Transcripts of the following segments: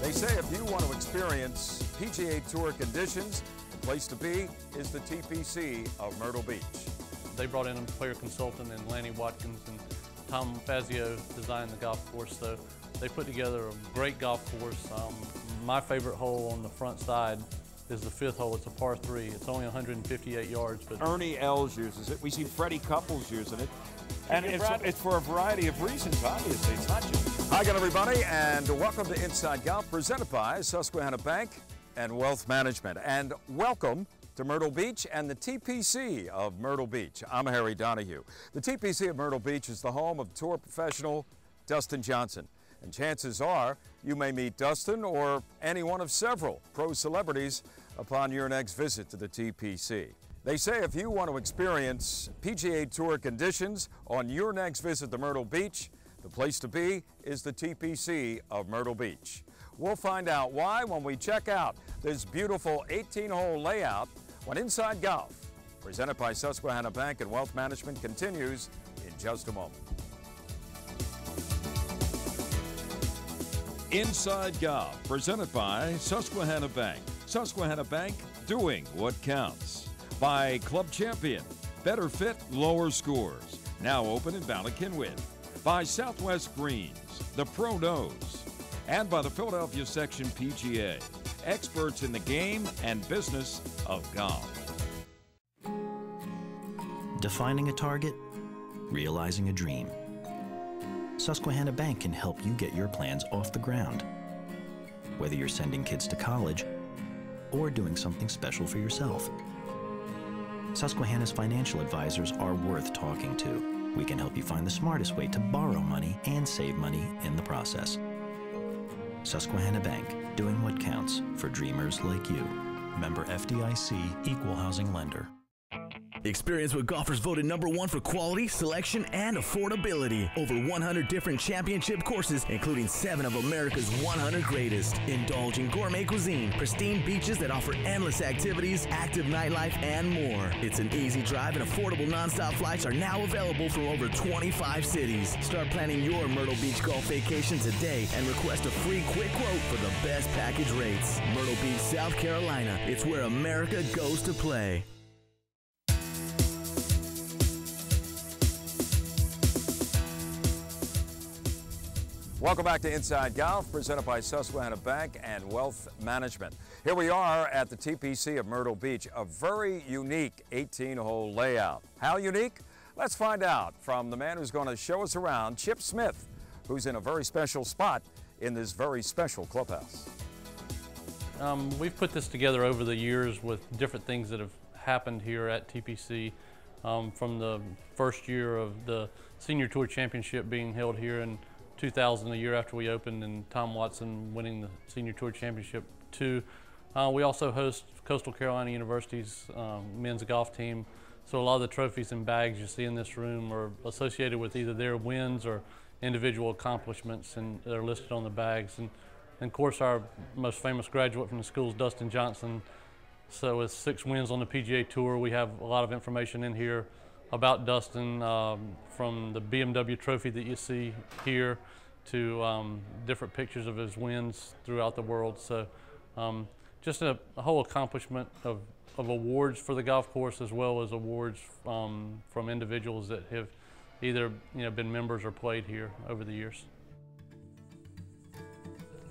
They say if you want to experience PGA Tour conditions, the place to be is the TPC of Myrtle Beach. They brought in a player consultant in Lanny Watkins, and Tom Fazio designed the golf course, so they put together a great golf course. My favorite hole on the front side is the 5th hole. It's a par 3. It's only 158 yards. But Ernie Els uses it. We see Freddie Couples using it. And it's for a variety of reasons, obviously. It's not just... Hi again, everybody, and welcome to Inside Golf, presented by Susquehanna Bank and Wealth Management. And welcome to Myrtle Beach and the TPC of Myrtle Beach. I'm Harry Donahue. The TPC of Myrtle Beach is the home of tour professional Dustin Johnson. And chances are you may meet Dustin or any one of several pro celebrities upon your next visit to the TPC. They say if you want to experience PGA Tour conditions on your next visit to Myrtle Beach, the place to be is the TPC of Myrtle Beach. We'll find out why when we check out this beautiful 18-hole layout when Inside Golf, presented by Susquehanna Bank and Wealth Management, continues in just a moment. Inside Golf, presented by Susquehanna Bank. Susquehanna Bank, doing what counts. By Club Champion, better fit, lower scores. Now open in Ballackinwood. By Southwest Greens, the Pro Knows. And by the Philadelphia Section PGA, experts in the game and business of golf. Defining a target, realizing a dream. Susquehanna Bank can help you get your plans off the ground. Whether you're sending kids to college or doing something special for yourself. Susquehanna's financial advisors are worth talking to. We can help you find the smartest way to borrow money and save money in the process. Susquehanna Bank, doing what counts for dreamers like you. Member FDIC, Equal Housing Lender. Experience what golfers voted #1 for quality, selection, and affordability. Over 100 different championship courses, including 7 of America's 100 greatest. Indulge in gourmet cuisine, pristine beaches that offer endless activities, active nightlife, and more. It's an easy drive, and affordable nonstop flights are now available from over 25 cities. Start planning your Myrtle Beach golf vacation today and request a free quick quote for the best package rates. Myrtle Beach, South Carolina. It's where America goes to play. Welcome back to Inside Golf, presented by Susquehanna Bank and Wealth Management. Here we are at the TPC of Myrtle Beach, a very unique 18-hole layout. How unique? Let's find out from the man who's going to show us around, Chip Smith, who's in a very special spot in this very special clubhouse. We've put this together over the years with different things that have happened here at TPC, from the first year of the Senior Tour Championship being held here in 2000, a year after we opened, and Tom Watson winning the Senior Tour Championship too. We also host Coastal Carolina University's men's golf team, so a lot of the trophies and bags you see in this room are associated with either their wins or individual accomplishments, and they're listed on the bags. And of course, our most famous graduate from the school is Dustin Johnson. So with 6 wins on the PGA Tour, we have a lot of information in here about Dustin, from the BMW trophy that you see here to different pictures of his wins throughout the world. So just a whole accomplishment of awards for the golf course, as well as awards from individuals that have either been members or played here over the years.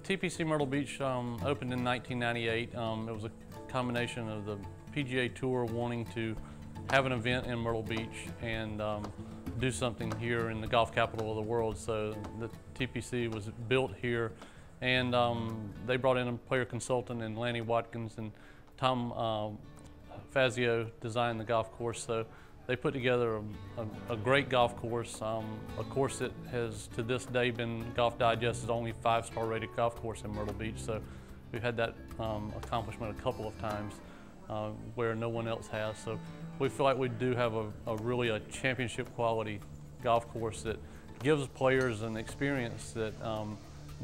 TPC Myrtle Beach opened in 1998. It was a combination of the PGA Tour wanting to have an event in Myrtle Beach and do something here in the golf capital of the world. So the TPC was built here, and they brought in a player consultant in Lanny Watkins, and Tom Fazio designed the golf course. So they put together a great golf course, a course that has to this day been Golf Digest's only 5-star rated golf course in Myrtle Beach. So we've had that accomplishment a couple of times where no one else has. So we feel like we do have a really championship quality golf course that gives players an experience that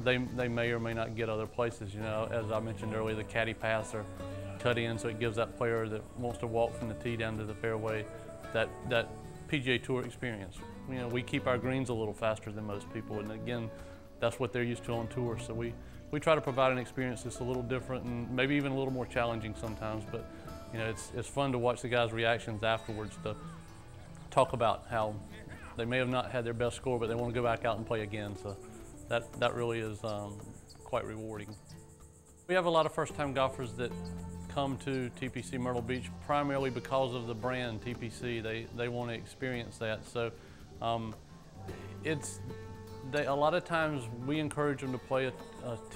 they may or may not get other places. As I mentioned earlier, the caddy paths are cut in, so it gives that player that wants to walk from the tee down to the fairway that PGA Tour experience. We keep our greens a little faster than most people, and again, that's what they're used to on tour. So we try to provide an experience that's a little different and maybe even a little more challenging sometimes. But you know, it's fun to watch the guys' reactions afterwards to talk about how they may have not had their best score, but they want to go back out and play again. So that really is quite rewarding. We have a lot of first-time golfers that come to TPC Myrtle Beach primarily because of the brand TPC. They want to experience that. So a lot of times we encourage them to play a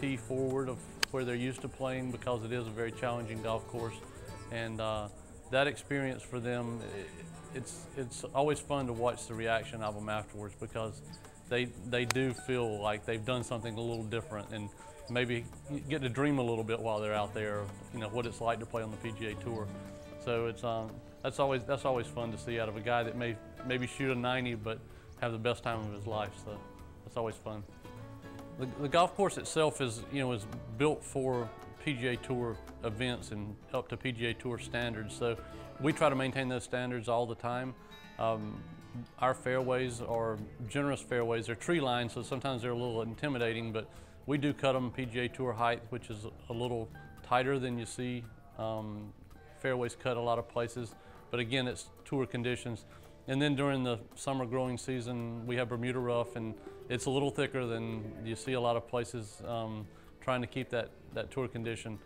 tee forward of where they're used to playing, because it is a very challenging golf course. And that experience for them, it's always fun to watch the reaction of them afterwards, because they do feel like they've done something a little different, and maybe get to dream a little bit while they're out there, you know, what it's like to play on the PGA Tour. So it's that's always fun to see out of a guy that may maybe shoot a 90 but have the best time of his life. So that's always fun. The golf course itself is built for PGA Tour events and up to PGA Tour standards. So we try to maintain those standards all the time. Our fairways are generous fairways. They're tree lined, so sometimes they're a little intimidating, but we do cut them PGA Tour height, which is a little tighter than you see fairways cut a lot of places. But again, it's tour conditions. And then during the summer growing season, we have Bermuda rough, and it's a little thicker than you see a lot of places, trying to keep that tour condition.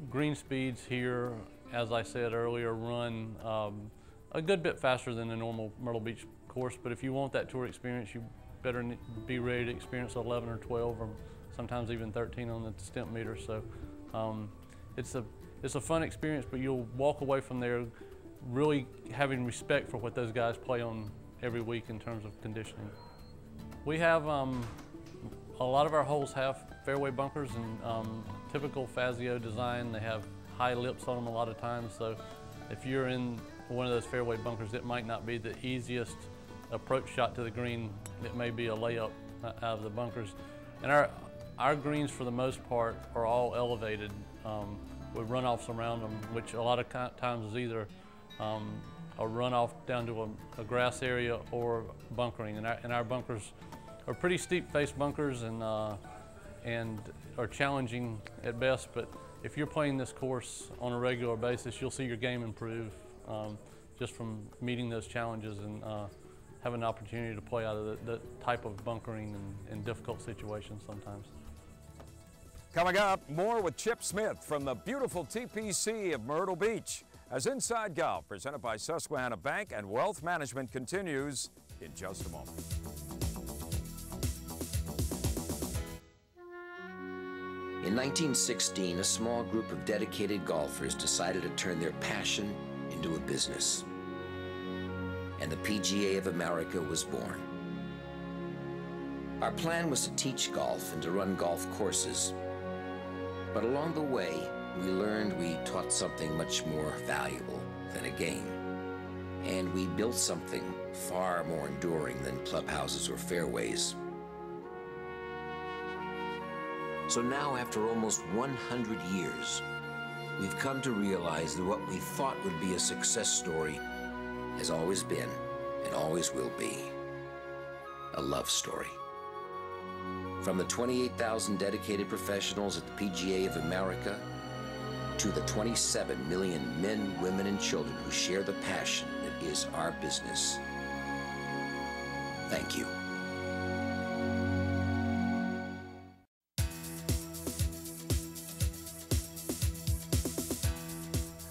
Green speeds here, as I said earlier, run a good bit faster than the normal Myrtle Beach course, but if you want that tour experience, you better be ready to experience 11 or 12 or sometimes even 13 on the stimp meter. So it's a fun experience, but you'll walk away from there really having respect for what those guys play on every week in terms of conditioning. We have a lot of our holes have fairway bunkers, and typical Fazio design, they have high lips on them a lot of times. So if you're in one of those fairway bunkers, it might not be the easiest approach shot to the green. It may be a layup out of the bunkers. And our greens, for the most part, are all elevated with runoffs around them, which a lot of times is either a runoff down to a grass area or bunkering. And our bunkers are pretty steep face bunkers and are challenging at best. But if you're playing this course on a regular basis, you'll see your game improve just from meeting those challenges and having an opportunity to play out of the type of bunkering and difficult situations sometimes. Coming up, more with Chip Smith from the beautiful TPC of Myrtle Beach, as Inside Golf, presented by Susquehanna Bank and Wealth Management, continues in just a moment. In 1916, a small group of dedicated golfers decided to turn their passion into a business. And the PGA of America was born. Our plan was to teach golf and to run golf courses. But along the way, we learned we taught something much more valuable than a game. And we built something far more enduring than clubhouses or fairways. So now, after almost 100 years, we've come to realize that what we thought would be a success story has always been, and always will be, a love story. From the 28,000 dedicated professionals at the PGA of America to the 27 million men, women, and children who share the passion that is our business, thank you.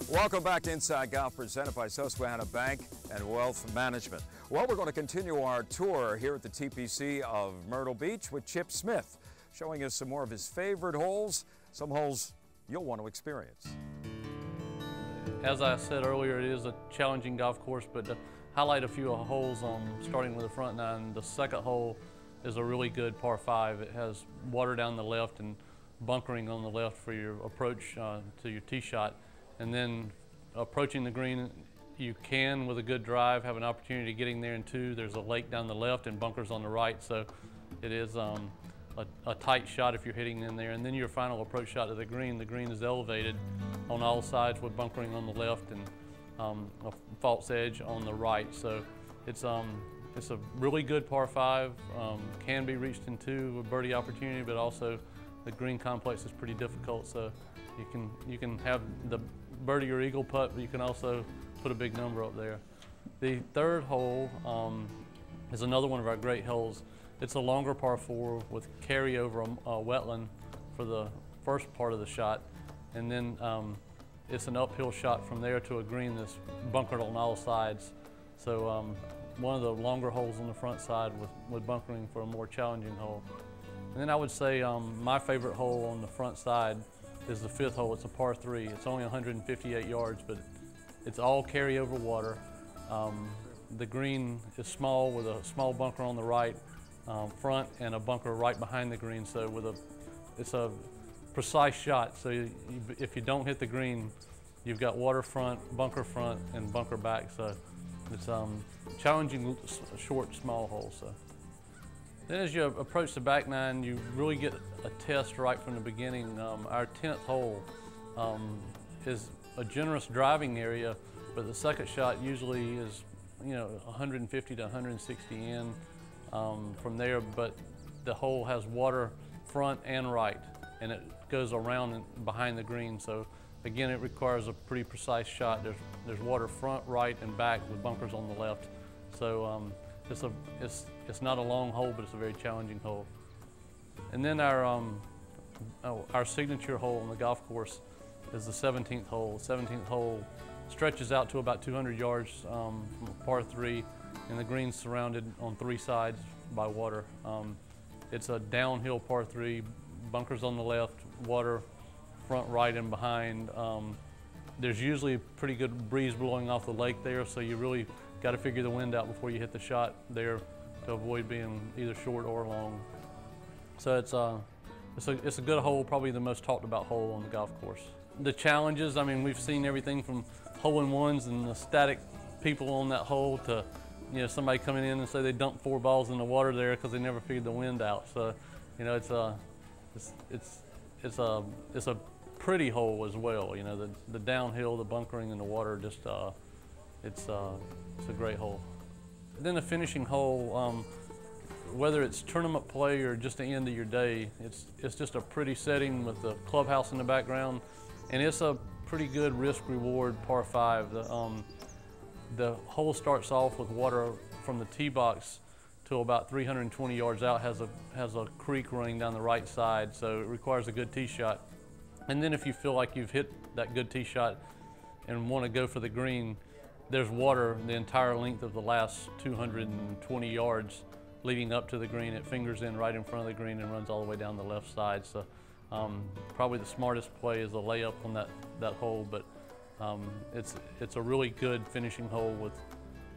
Welcome back to Inside Golf, presented by Susquehanna Bank and Wealth Management. Well, we're going to continue our tour here at the TPC of Myrtle Beach with Chip Smith, showing us some more of his favorite holes, some holes you'll want to experience. As I said earlier, it is a challenging golf course, but to highlight a few holes, starting with the front nine, the second hole is a really good par 5. It has water down the left and bunkering on the left for your approach to your tee shot. And then approaching the green, you can, with a good drive, have an opportunity getting there in 2. There's a lake down the left and bunkers on the right, so it is a tight shot if you're hitting in there. And then your final approach shot to the green is elevated on all sides with bunkering on the left and a false edge on the right. So it's It's a really good par 5, can be reached in 2 with birdie opportunity, but also the green complex is pretty difficult, so you can have the birdie or eagle putt, but you can also put a big number up there. The 3rd hole is another one of our great holes. It's a longer par 4 with carryover wetland for the first part of the shot, and then it's an uphill shot from there to a green that's bunkered on all sides. So one of the longer holes on the front side with bunkering for a more challenging hole. And then I would say my favorite hole on the front side is the 5th hole. It's a par 3. It's only 158 yards, but it's all carryover water. The green is small with a small bunker on the right front and a bunker right behind the green. So it's a precise shot. So if you don't hit the green, you've got water front, and bunker back. So it's challenging, short, small hole. So then as you approach the back 9, you really get a test right from the beginning. Our 10th hole is a generous driving area, but the second shot usually is 150 to 160 in from there, but the hole has water front and right, and it goes around and behind the green. So again, it requires a pretty precise shot. There's water front, right, and back with bunkers on the left. So it's not a long hole, but it's a very challenging hole. And then our signature hole on the golf course is the 17th hole. The 17th hole stretches out to about 200 yards from par 3, and the green's surrounded on 3 sides by water. It's a downhill par 3, bunkers on the left, water front, right, and behind. There's usually a pretty good breeze blowing off the lake there, so you really got to figure the wind out before you hit the shot there to avoid being either short or long. So it's a good hole, probably the most talked about hole on the golf course. The challenges, I mean, we've seen everything from hole-in-ones and the static people on that hole to somebody coming in and say they dumped 4 balls in the water there because they never figured the wind out. So it's a pretty hole as well. The downhill, the bunkering, and the water, just it's a great hole. And then the finishing hole, whether it's tournament play or just the end of your day, it's just a pretty setting with the clubhouse in the background, and it's a pretty good risk-reward par 5. The hole starts off with water from the tee box to about 320 yards out, has a creek running down the right side, so it requires a good tee shot. And then if you feel like you've hit that good tee shot and want to go for the green, there's water the entire length of the last 220 yards leading up to the green. It fingers in right in front of the green and runs all the way down the left side. So probably the smartest play is a layup on that hole, but it's a really good finishing hole with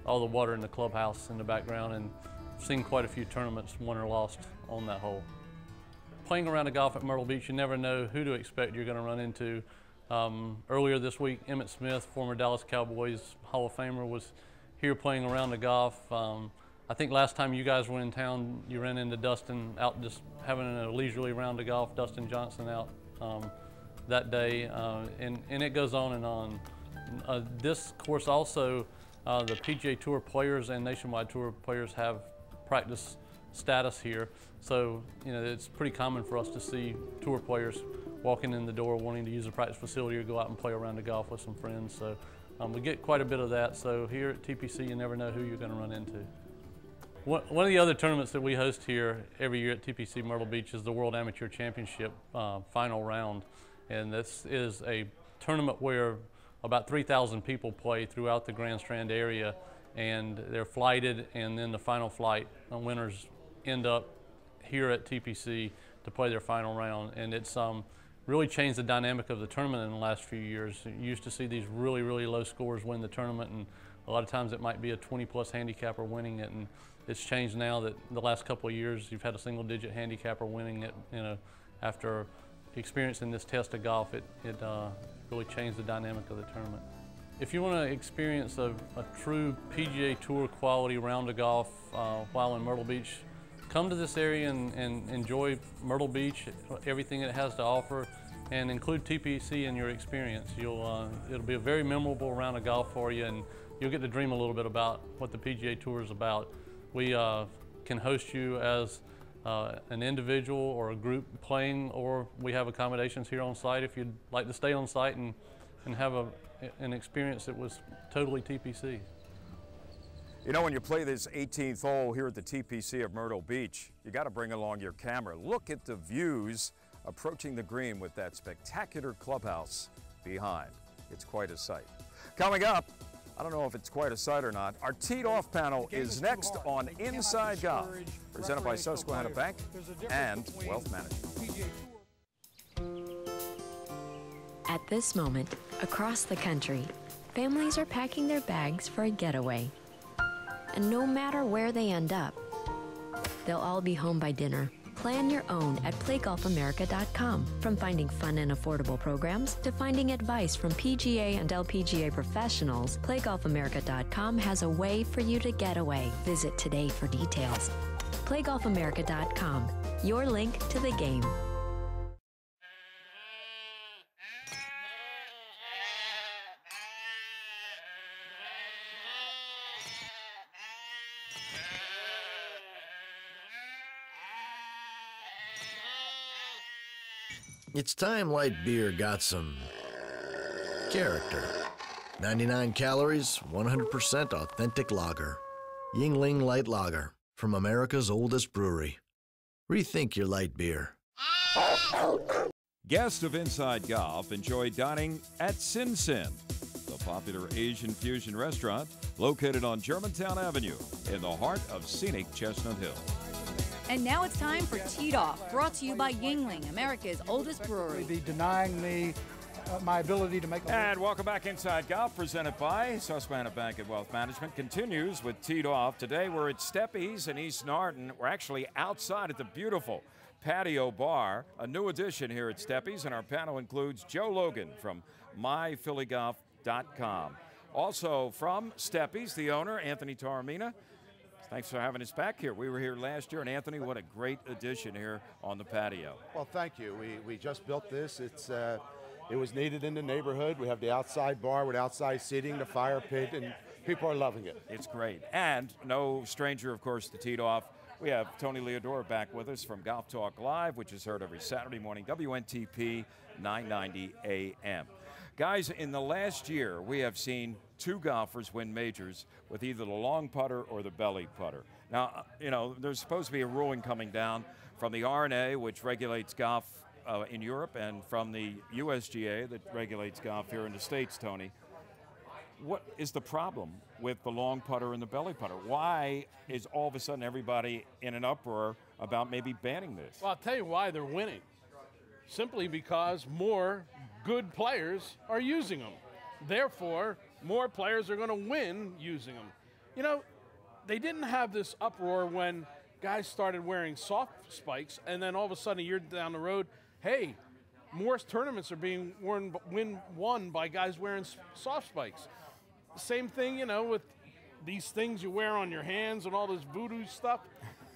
all the water in the clubhouse in the background, and I've seen quite a few tournaments won or lost on that hole. Playing around the golf at Myrtle Beach, you never know who to expect you're going to run into. Earlier this week, Emmitt Smith, former Dallas Cowboys Hall of Famer, was here playing around the golf. I think last time you guys were in town, you ran into Dustin out just having a leisurely round of golf, Dustin Johnson out that day, and it goes on and on. This course also, the PGA Tour players and Nationwide Tour players have practice status here, so it's pretty common for us to see tour players walking in the door wanting to use a practice facility or go out and play around the golf with some friends. So we get quite a bit of that. So here at TPC, you never know who you're going to run into. One of the other tournaments that we host here every year at TPC Myrtle Beach is the World Amateur Championship final round. And this is a tournament where about 3,000 people play throughout the Grand Strand area, and they're flighted, and then the final flight winners end up here at TPC to play their final round. And it's really changed the dynamic of the tournament in the last few years. You used to see these really, really low scores win the tournament, and a lot of times it might be a 20-plus handicapper winning it, and it's changed now that the last couple of years you've had a single-digit handicapper winning it. After experiencing this test of golf, it really changed the dynamic of the tournament. If you want to experience a true PGA Tour quality round of golf while in Myrtle Beach, come to this area and enjoy Myrtle Beach, everything it has to offer, and include TPC in your experience. It'll be a very memorable round of golf for you, and you'll get to dream a little bit about what the PGA Tour is about. We can host you as an individual or a group playing, or we have accommodations here on site if you'd like to stay on site and have an experience that was totally TPC. You know, when you play this 18th hole here at the TPC of Myrtle Beach, you got to bring along your camera. Look at the views approaching the green with that spectacular clubhouse behind. It's quite a sight. Coming up, I don't know if it's quite a sight or not, our teed off panel is next on Inside Golf, presented by Susquehanna Bank and Wealth Management. At this moment, across the country, families are packing their bags for a getaway. And no matter where they end up, they'll all be home by dinner. Plan your own at playgolfamerica.com. From finding fun and affordable programs to finding advice from PGA and LPGA professionals, playgolfamerica.com has a way for you to get away. Visit today for details. playgolfamerica.com, your link to the game. It's time light beer got some character. 99 calories, 100% authentic lager. Yingling Light Lager from America's oldest brewery. Rethink your light beer. Guests of Inside Golf enjoy dining at Sin Sin, the popular Asian fusion restaurant located on Germantown Avenue in the heart of scenic Chestnut Hill. And now it's time for Teed Off, brought to you by Yingling, America's oldest brewery. Be denying me my ability to make a... And welcome back Inside Golf, presented by Susquehanna Bank and Wealth Management. Continues with Teed Off. Today we're at Steppies in East Narden. We're actually outside at the beautiful patio bar, a new addition here at Steppies, and our panel includes Joe Logan from myphillygolf.com. Also from Steppies, the owner, Anthony Taormina. Thanks for having us back here. We were here last year, and Anthony, what a great addition here on the patio. Well, thank you. We just built this. It was needed in the neighborhood. We have the outside bar with outside seating, the fire pit, and people are loving it. It's great. And no stranger, of course, to Teed Off. We have Tony Leodora back with us from Golf Talk Live, which is heard every Saturday morning, WNTP 990 AM. Guys, in the last year, we have seen two golfers win majors with either the long putter or the belly putter. Now, you know, there's supposed to be a ruling coming down from the R&A, which regulates golf in Europe, and from the USGA that regulates golf here in the States, Tony. What is the problem with the long putter and the belly putter? Why is all of a sudden everybody in an uproar about maybe banning this? Well, I'll tell you why they're winning. Simply because more good players are using them. Therefore, more players are going to win using them. You know, they didn't have this uproar when guys started wearing soft spikes, and then all of a sudden a year down the road, hey, more tournaments are being won by guys wearing soft spikes. Same thing, you know, with these things you wear on your hands and all this voodoo stuff.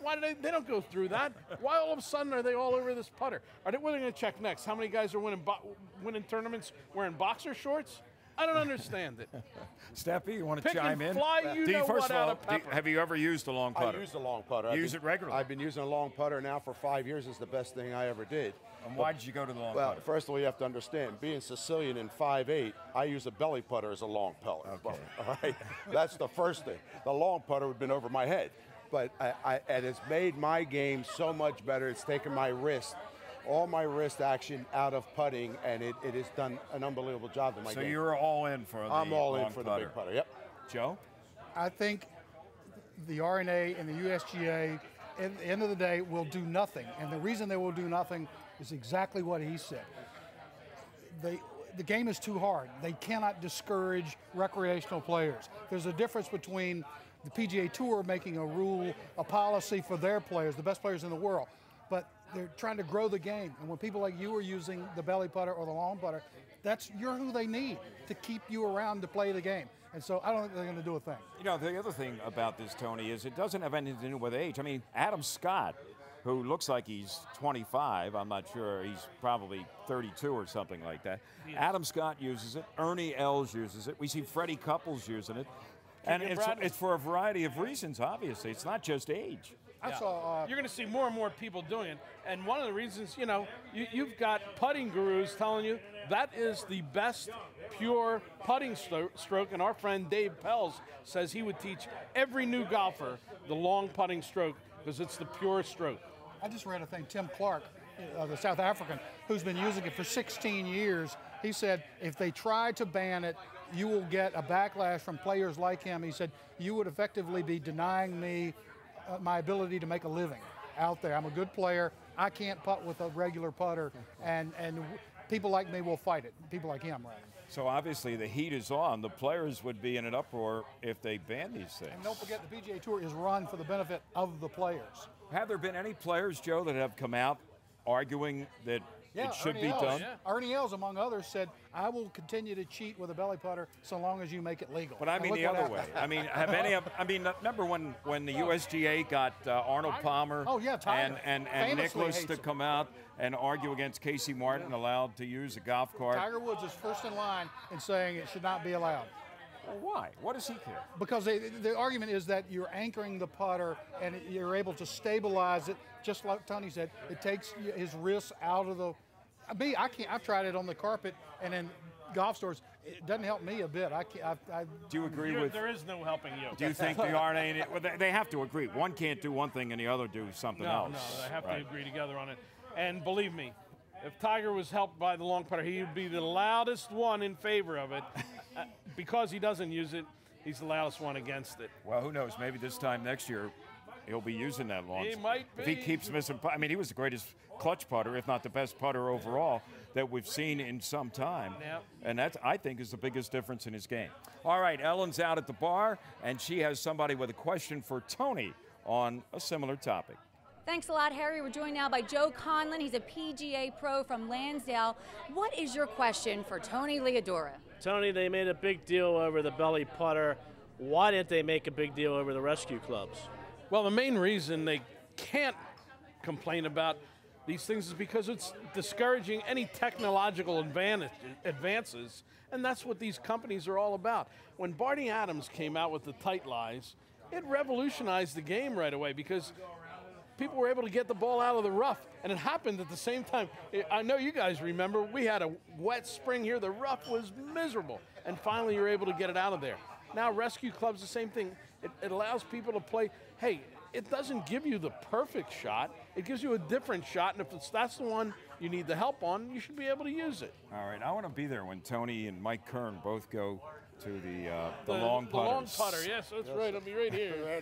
Why do they don't go through that? Why all of a sudden are they all over this putter? What are they going to check next? How many guys are winning tournaments wearing boxer shorts? I don't understand it. Steppy, you want to chime in? First of all, have you ever used a long putter? I use a long putter. Use it regularly? I've been using a long putter now for 5 years. It's the best thing I ever did. And why did you go to the long putter? Well, first of all, you have to understand, being Sicilian and 5'8", I use a belly putter as a long putter. Okay. All right? That's the first thing. The long putter would have been over my head. But it has made my game so much better. It's taken my wrist, all my wrist action out of putting, and it has done an unbelievable job in my game. So you're all in for the I'm all in long for putter. the big putter, yep. Joe? I think the R&A and the USGA, at the end of the day, will do nothing. And the reason they will do nothing is exactly what he said. The game is too hard. They cannot discourage recreational players. There's a difference between the PGA Tour making a rule, a policy for their players, the best players in the world. But they're trying to grow the game. And when people like you are using the belly putter or the long putter, you're who they need to keep you around to play the game. And so I don't think they're going to do a thing. You know, the other thing about this, Tony, is it doesn't have anything to do with age. I mean, Adam Scott, who looks like he's 25, I'm not sure, he's probably 32 or something like that. Adam Scott uses it. Ernie Els uses it. We see Freddie Couples using it. And it's for a variety of reasons, obviously. It's not just age. I saw. You're going to see more and more people doing it. And one of the reasons, you know, you've got putting gurus telling you that is the best pure putting stroke. And our friend Dave Pells says he would teach every new golfer the long putting stroke because it's the pure stroke. I just read a thing, Tim Clark, the South African, who's been using it for 16 years. He said if they try to ban it, you will get a backlash from players like him. He said, you would effectively be denying me my ability to make a living out there. I'm a good player. I can't putt with a regular putter, and people like me will fight it. People like him, rather. So obviously the heat is on. The players would be in an uproar if they ban these things. And don't forget, the PGA Tour is run for the benefit of the players. Have there been any players, Joe, that have come out arguing that it should be done? Yeah. Ernie Els, among others, said, I will continue to cheat with a belly putter so long as you make it legal. But I mean the other way. I mean, have any of, I mean, remember when the USGA got Arnold Palmer and Nicklaus to come out and argue against Casey Martin allowed to use a golf cart? Tiger Woods is first in line in saying it should not be allowed. Well, why? What does he care? Because the argument is that you're anchoring the putter and you're able to stabilize it, just like Tony said. It takes his wrists out of the. I can't. I've tried it on the carpet and in golf stores. It doesn't help me a bit. I can't. Do you agree with? There is no helping you. Do you think the R&A? Well, they have to agree. One can't do one thing and the other do something else. No, they have to agree together on it. And believe me, if Tiger was helped by the long putter, he would be the loudest one in favor of it. Because he doesn't use it, he's the loudest one against it. Well, who knows? Maybe this time next year, he'll be using that long. He might be. If he keeps missing, I mean, he was the greatest clutch putter, if not the best putter overall that we've seen in some time. Yep. And that, I think, is the biggest difference in his game. All right, Ellen's out at the bar, and she has somebody with a question for Tony on a similar topic. Thanks a lot, Harry. We're joined now by Joe Conlon. He's a PGA pro from Lansdale. What is your question for Tony Leodora? Tony, they made a big deal over the belly putter. Why didn't they make a big deal over the rescue clubs? Well, the main reason they can't complain about these things is because it's discouraging any technological advances, and that's what these companies are all about. When Barney Adams came out with the tight lies, it revolutionized the game right away because people were able to get the ball out of the rough, and it happened at the same time. I know you guys remember, we had a wet spring here. The rough was miserable, and finally you're able to get it out of there. Now rescue clubs, the same thing. It allows people to play. Hey, it doesn't give you the perfect shot. It gives you a different shot, and if that's the one you need the help on, you should be able to use it. All right, I want to be there when Tony and Mike Kern both go to the long putters. The long putter, yes, that's right. I'll be right here.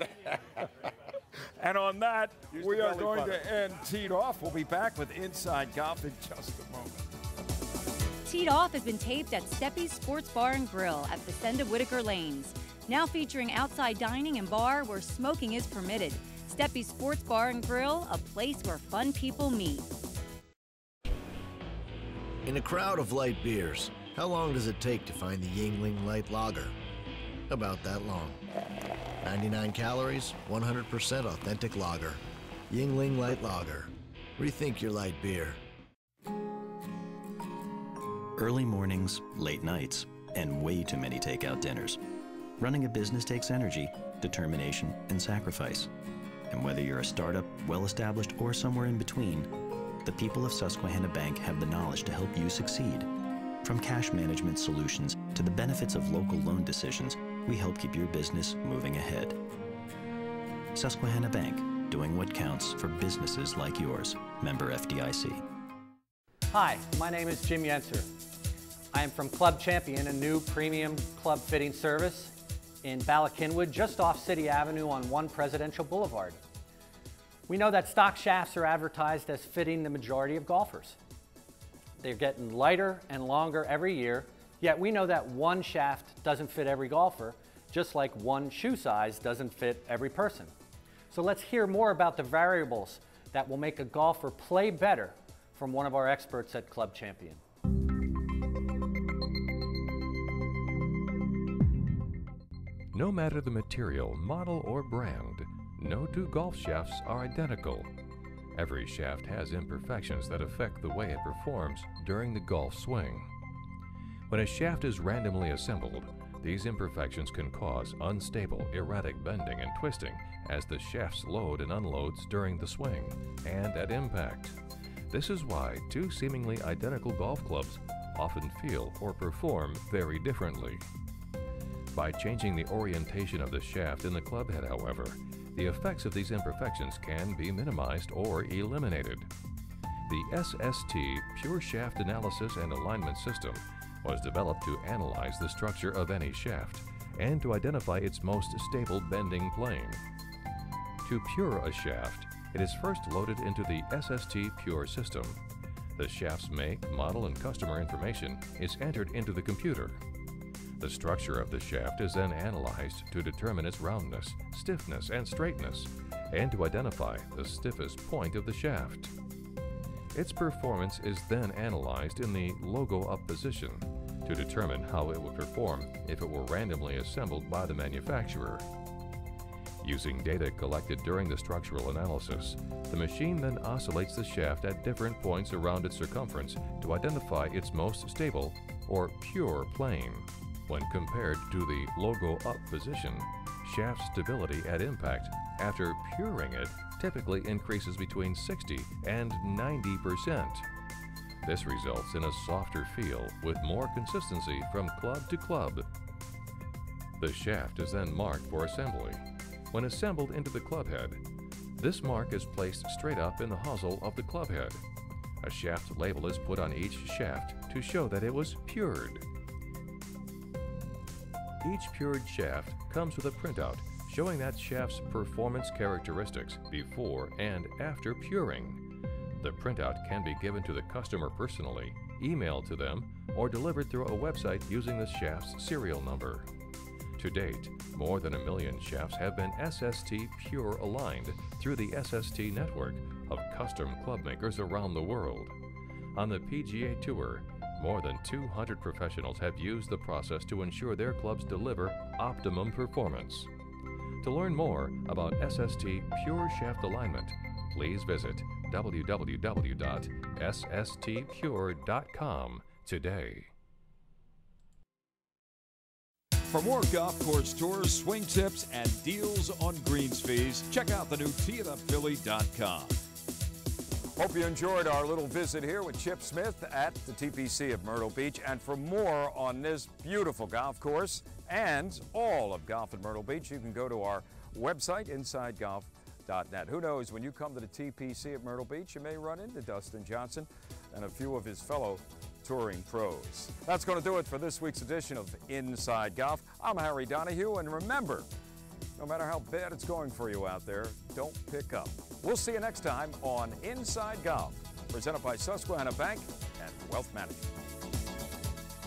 And on that, we are going to end Teed Off. We'll be back with Inside Golf in just a moment. Teed Off has been taped at Steppy's Sports Bar and Grill at Vicenda Whitaker Lanes. Now featuring outside dining and bar where smoking is permitted. Steppy's Sports Bar and Grill, a place where fun people meet. In a crowd of light beers, how long does it take to find the Yingling Light Lager? About that long. 99 calories, 100% authentic lager. Yingling Light Lager. Rethink your light beer. Early mornings, late nights, and way too many takeout dinners. Running a business takes energy, determination, and sacrifice. And whether you're a startup, well-established, or somewhere in between, the people of Susquehanna Bank have the knowledge to help you succeed. From cash management solutions to the benefits of local loan decisions, we help keep your business moving ahead. Susquehanna Bank, doing what counts for businesses like yours. Member FDIC. Hi, my name is Jim Yenser. I am from Club Champion, a new premium club fitting service in Ballackinwood, just off City Avenue on 1 Presidential Boulevard. We know that stock shafts are advertised as fitting the majority of golfers. They're getting lighter and longer every year, yet we know that one shaft doesn't fit every golfer, just like one shoe size doesn't fit every person. So let's hear more about the variables that will make a golfer play better from one of our experts at Club Champion. No matter the material, model, or brand, no two golf shafts are identical. Every shaft has imperfections that affect the way it performs during the golf swing. When a shaft is randomly assembled, These imperfections can cause unstable, erratic bending and twisting as the shafts load and unloads during the swing and at impact. This is why two seemingly identical golf clubs often feel or perform very differently. By changing the orientation of the shaft in the club head, however, the effects of these imperfections can be minimized or eliminated. The SST Pure Shaft Analysis and Alignment System was developed to analyze the structure of any shaft and to identify its most stable bending plane. To pure a shaft, it is first loaded into the SST Pure system. The shaft's make, model, and customer information is entered into the computer. The structure of the shaft is then analyzed to determine its roundness, stiffness, and straightness, and to identify the stiffest point of the shaft. Its performance is then analyzed in the logo up position to determine how it would perform if it were randomly assembled by the manufacturer. Using data collected during the structural analysis, the machine then oscillates the shaft at different points around its circumference to identify its most stable or pure plane. When compared to the logo up position, shaft stability at impact after puring it typically increases between 60 and 90%. This results in a softer feel with more consistency from club to club. The shaft is then marked for assembly. When assembled into the club head, this mark is placed straight up in the hosel of the club head. A shaft label is put on each shaft to show that it was pured. Each pured shaft comes with a printout showing that shaft's performance characteristics before and after puring. The printout can be given to the customer personally, emailed to them, or delivered through a website using the shaft's serial number. To date, more than 1 million shafts have been SST Pure aligned through the SST network of custom club makers around the world. On the PGA Tour, more than 200 professionals have used the process to ensure their clubs deliver optimum performance. To learn more about SST Pure Shaft Alignment, please visit www.sstpure.com today. For more golf course tours, swing tips, and deals on greens fees, check out the new teeitupphilly.com. Hope you enjoyed our little visit here with Chip Smith at the TPC of Myrtle Beach. And for more on this beautiful golf course and all of golf at Myrtle Beach, you can go to our website, InsideGolf.net. Who knows, when you come to the TPC at Myrtle Beach, you may run into Dustin Johnson and a few of his fellow touring pros. That's going to do it for this week's edition of Inside Golf. I'm Harry Donahue, and remember, no matter how bad it's going for you out there, don't pick up. We'll see you next time on Inside Golf, presented by Susquehanna Bank and Wealth Management.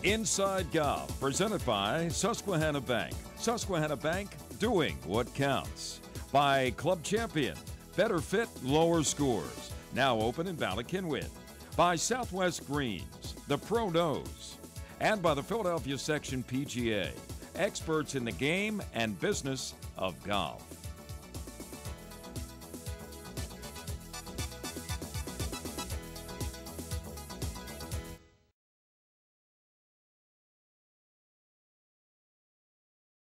Inside Golf, presented by Susquehanna Bank. Susquehanna Bank, doing what counts. By Club Champion, better fit, lower scores. Now open in Ballackinwood. By Southwest Greens, the Pro Knows. And by the Philadelphia Section PGA, experts in the game and business of golf.